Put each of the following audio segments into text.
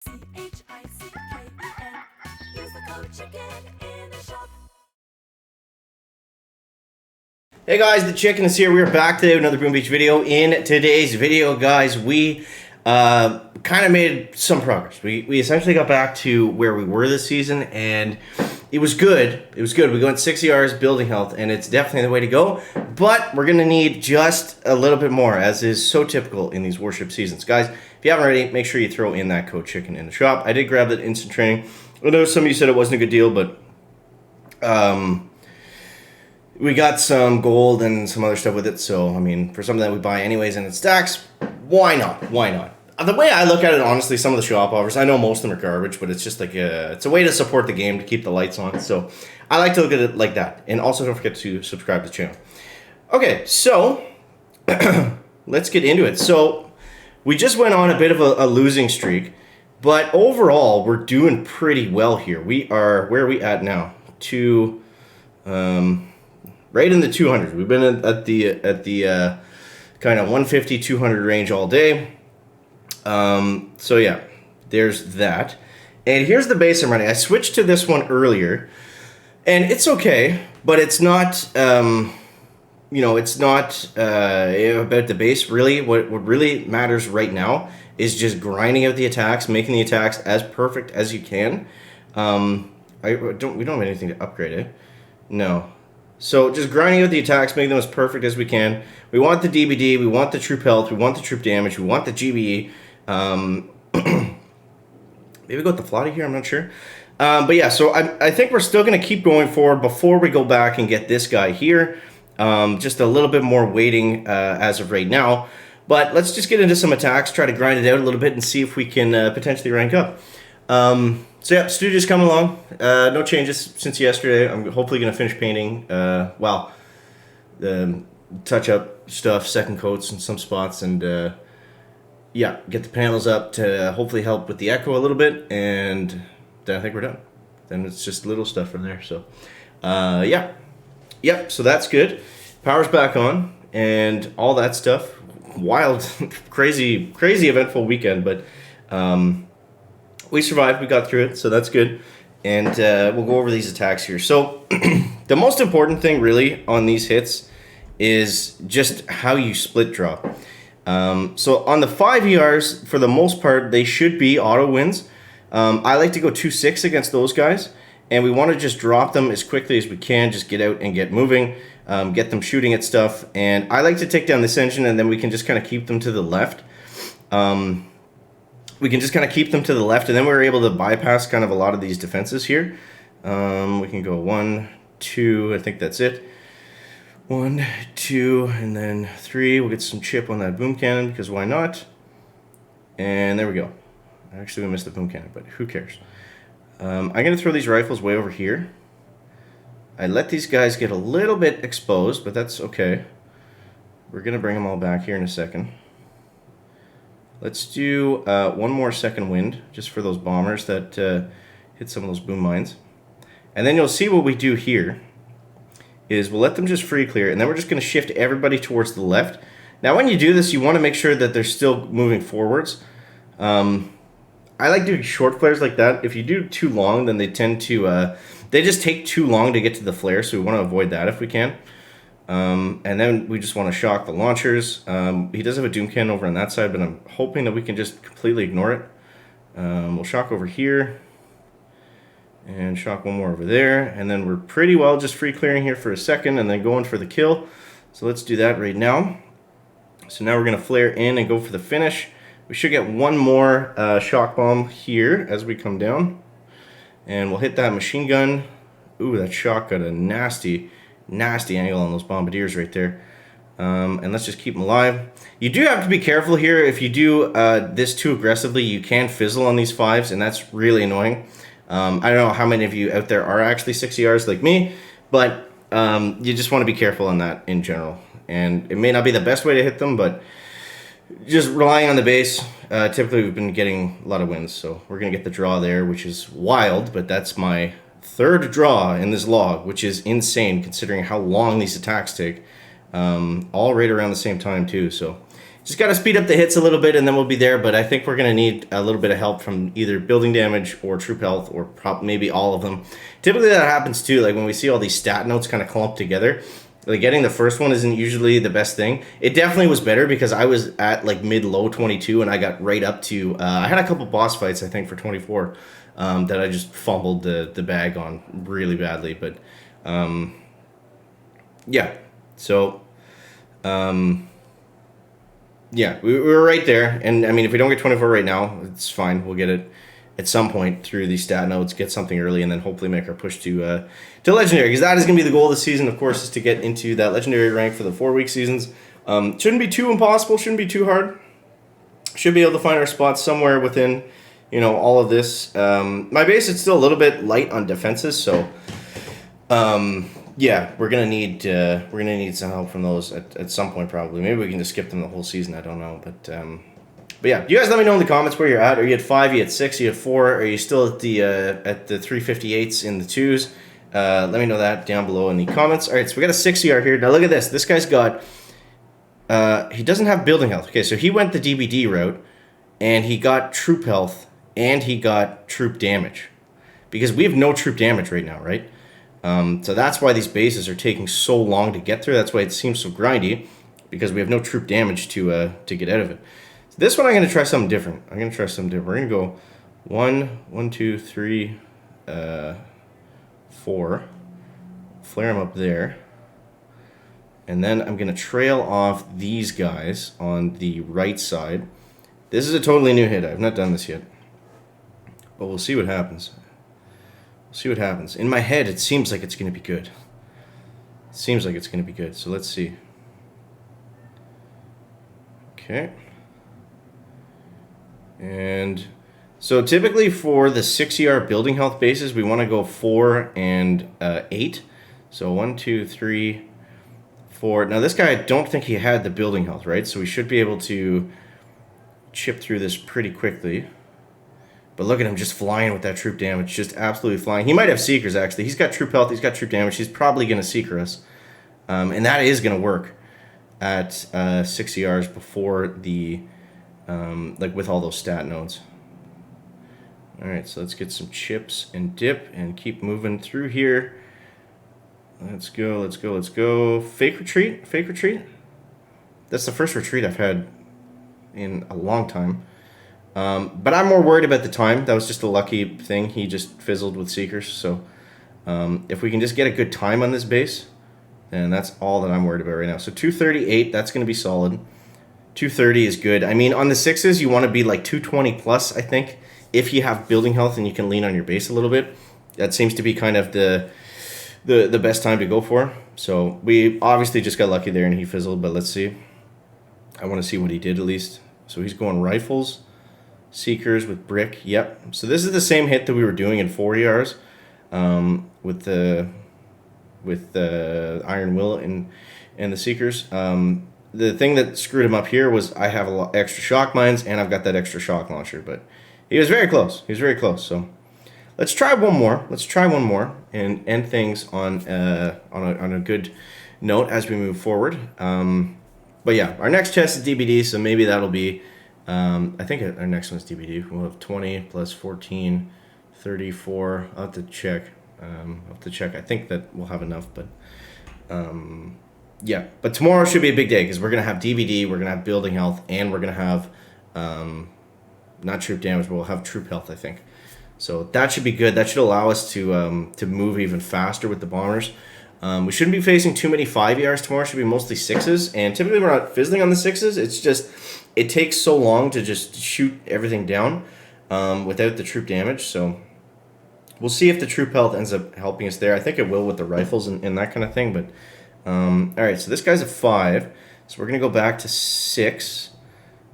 Use the code CHICKEN in the shop. Hey guys, the Chicken is here. We're back today with another Boom Beach video. In today's video, guys, we kind of made some progress. We essentially got back to where we were this season, and it was good. It was good. We went 60 hours building health, and it's definitely the way to go. But we're going to need just a little bit more, as is so typical in these Warship seasons. Guys, if you haven't already, make sure you throw in that code CHICKEN in the shop. I did grab that instant training. I know some of you said it wasn't a good deal, but we got some gold and some other stuff with it, so, I mean, for something that we buy anyways and it stacks, why not? Why not? The way I look at it, honestly, some of the shop offers, I know most of them are garbage, but it's just like it's a way to support the game, to keep the lights on, so I like to look at it like that. And also, don't forget to subscribe to the channel. Okay, so, let's get into it. So, we just went on a bit of a losing streak, but overall, we're doing pretty well here. We are, where are we at now? Right in the 200s. We've been at the kind of 150, 200 range all day. So yeah, there's that. And here's the base I'm running. I switched to this one earlier, and it's okay, but it's not, it's not about the base, really. What really matters right now is just grinding out the attacks, making the attacks as perfect as you can. We don't have anything to upgrade it. No. So just grinding out the attacks, making them as perfect as we can. We want the DBD, we want the troop health, we want the troop damage, we want the GBE. Maybe go with the Flotty here, I'm not sure. But yeah, so I think we're still going to keep going forward before we go back and get this guy here. Just a little bit more waiting as of right now. But let's just get into some attacks, try to grind it out a little bit and see if we can potentially rank up. So yeah, studio's coming along. No changes since yesterday. I'm hopefully going to finish painting, the touch-up stuff, second coats in some spots, and yeah, get the panels up to hopefully help with the echo a little bit, and then I think we're done. Then it's just little stuff from there, so yeah. Yep, so that's good. Power's back on, and all that stuff. Wild, crazy eventful weekend, but we survived, we got through it, so that's good. And we'll go over these attacks here. So, the most important thing, really, on these hits is just how you split draw. So, on the 5 ERs, for the most part, they should be auto wins. I like to go 2-6 against those guys, and we want to just drop them as quickly as we can, just get out and get moving, get them shooting at stuff. And I like to take down this engine, and then we can just kind of keep them to the left. We can just kind of keep them to the left, and then we're able to bypass kind of a lot of these defenses here. We can go 1, 2, I think that's it. 1, 2, and then 3. We'll get some chip on that boom cannon, because why not? And there we go. Actually, we missed the boom cannon, but who cares? I'm going to throw these rifles way over here. I let these guys get a little bit exposed, but that's okay. We're going to bring them all back here in a second. Let's do one more second wind, just for those bombers that hit some of those boom mines. And then you'll see what we do here is we'll let them just free clear, and then we're just going to shift everybody towards the left. Now, when you do this, you want to make sure that they're still moving forwards. I like doing short flares like that. If you do too long, then they tend to, they just take too long to get to the flare, so we want to avoid that if we can. And then we just want to shock the launchers. He does have a doom cannon over on that side, but I'm hoping that we can just completely ignore it. We'll shock over here, and shock one more over there, and then we're pretty well just free clearing here for a second, and then going for the kill. So let's do that right now. So now we're going to flare in and go for the finish. We should get one more shock bomb here as we come down, and we'll hit that machine gun. Ooh, that shock got a nasty angle on those bombardiers right there. And let's just keep them alive. You do have to be careful here. If you do this too aggressively, you can fizzle on these 5s, and that's really annoying. I don't know how many of you out there are actually 6 ERs like me, but you just want to be careful on that in general. And it may not be the best way to hit them, but just relying on the base, typically we've been getting a lot of wins. So we're going to get the draw there, which is wild, but that's my 3rd draw in this log, which is insane considering how long these attacks take. All right around the same time too. So just got to speed up the hits a little bit, and then we'll be there. But I think we're going to need a little bit of help from either building damage or troop health, or maybe all of them. Typically, that happens too. Like when we see all these stat notes kind of clump together, like getting the first one isn't usually the best thing. It definitely was better because I was at like mid-low 22, and I got right up to. I had a couple boss fights, I think, for 24 that I just fumbled the bag on really badly. But yeah, so. Yeah, we were right there, and I mean, if we don't get 24 right now, it's fine. We'll get it at some point through these stat notes, get something early, and then hopefully make our push to legendary, because that is going to be the goal of the season. Of course, is to get into that legendary rank for the 4-week seasons. Shouldn't be too impossible. Shouldn't be too hard. Should be able to find our spots somewhere within, all of this. My base is still a little bit light on defenses, so. Yeah, we're gonna need some help from those at some point probably. Maybe we can just skip them the whole season. I don't know, but yeah, you guys let me know in the comments where you're at. Are you at 5? Are you at 6? Are you at 4? Are you still at the 358s in the 2s? Let me know that down below in the comments. All right, so we got a 6 ER here. Now look at this. This guy's got. He doesn't have building health. Okay, so he went the DBD route, and he got troop health, and he got troop damage, because we have no troop damage right now, right? So that's why these bases are taking so long to get through. That's why it seems so grindy, because we have no troop damage to get out of it. So this one I'm going to try something different. We're going to go 1, 2, 3, 4. Flare them up there. And then I'm going to trail off these guys on the right side. This is a totally new hit. I've not done this yet. But we'll see what happens. See what happens. In my head, it seems like it's going to be good. So let's see. Okay. And so typically for the 6 ER building health bases, we want to go 4 and 8. So 1, 2, 3, 4. Now this guy, I don't think he had the building health, right? So we should be able to chip through this pretty quickly. But look at him just flying with that troop damage, just absolutely flying. He might have Seekers, actually. He's got troop health, he's got troop damage. He's probably going to Seeker us. And that is going to work at 6 ERs before the, with all those stat nodes. All right, so let's get some chips and dip and keep moving through here. Let's go. Fake retreat. That's the first retreat I've had in a long time. But I'm more worried about the time. That was just a lucky thing. He just fizzled with Seekers. So if we can just get a good time on this base, then that's all that I'm worried about right now. So 238, that's going to be solid. 230 is good. I mean, on the 6s, you want to be like 220 plus, I think, if you have building health and you can lean on your base a little bit. That seems to be kind of the best time to go for. So we obviously just got lucky there and he fizzled, but let's see. I want to see what he did at least. So he's going rifles. Seekers with brick, yep. So this is the same hit that we were doing in 4 ERs with the Iron Will and the Seekers. The thing that screwed him up here was I have a lot extra shock mines and I've got that extra shock launcher, but he was very close. So let's try one more. And end things on a good note as we move forward. But yeah, our next chest is DBD, so maybe that'll be. I think our next one's DBD. We'll have 20 plus 14, 34. I'll have to check. I think that we'll have enough, but yeah. But tomorrow should be a big day because we're gonna have DBD, we're gonna have building health, and we're gonna have not troop damage, but we'll have troop health, I think. So that should be good. That should allow us to move even faster with the bombers. We shouldn't be facing too many 5 ERs tomorrow. It should be mostly 6s, and typically we're not fizzling on the 6s. It's just it takes so long to just shoot everything down without the troop damage. So we'll see if the troop health ends up helping us there. I think it will with the rifles and that kind of thing. But all right, so this guy's a 5, so we're gonna go back to 6.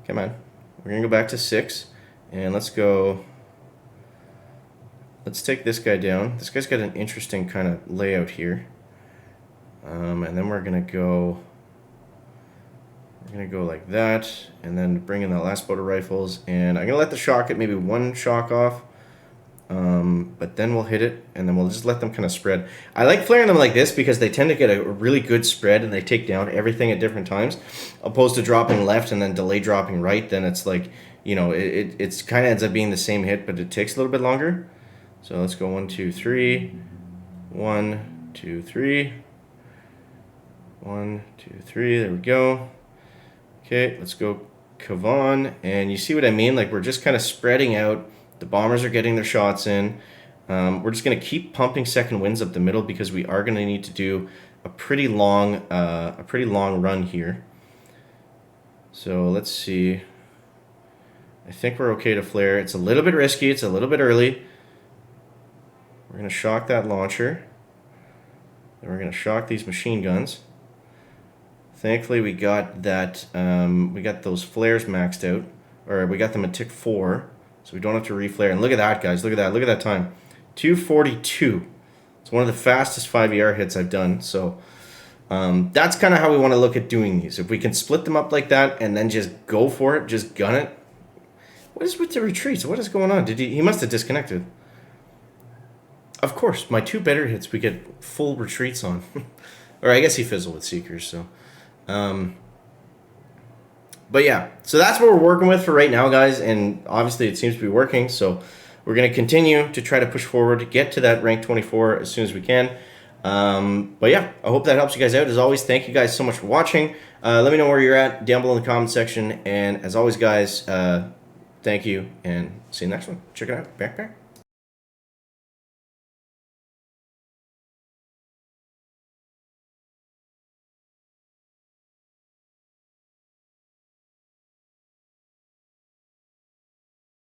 Come on, we're gonna go back to 6, and let's go. Let's take this guy down. This guy's got an interesting kind of layout here. And then we're gonna go like that, and then bring in the last boat of rifles, and I'm gonna let the shock get maybe 1 shock off, But then we'll hit it, and then we'll just let them kind of spread. I like flaring them like this because they tend to get a really good spread, and they take down everything at different times, opposed to dropping left and then delay dropping right. Then it's like, you know, it's kind of ends up being the same hit, but it takes a little bit longer. So let's go 1, 2, 3, 1, 2, 3, 1, 2, 3. There we go. Okay, let's go Kavan, and you see what I mean? Like, we're just kind of spreading out. The bombers are getting their shots in. We're just going to keep pumping second winds up the middle because we are going to need to do a pretty long run here. So let's see. I think we're okay to flare. It's a little bit risky. It's a little bit early. We're going to shock that launcher. Then we're going to shock these machine guns. Thankfully, we got that. We got those flares maxed out, or we got them at tick 4, so we don't have to reflare. And look at that, guys! Look at that! Look at that time, 2:42. It's one of the fastest 5ER hits I've done. So that's kind of how we want to look at doing these. If we can split them up like that and then just go for it, just gun it. What is with the retreats? What is going on? He must have disconnected. Of course, my 2 better hits we get full retreats on, or I guess he fizzled with Seekers. So. But yeah, so that's what we're working with for right now, guys, and obviously it seems to be working, so we're going to continue to try to push forward to get to that rank 24 as soon as we can. But yeah, I hope that helps you guys out. As always, thank you guys so much for watching. Let me know where you're at down below in the comment section, and as always, guys, thank you, and see you next one. Check it out. Back.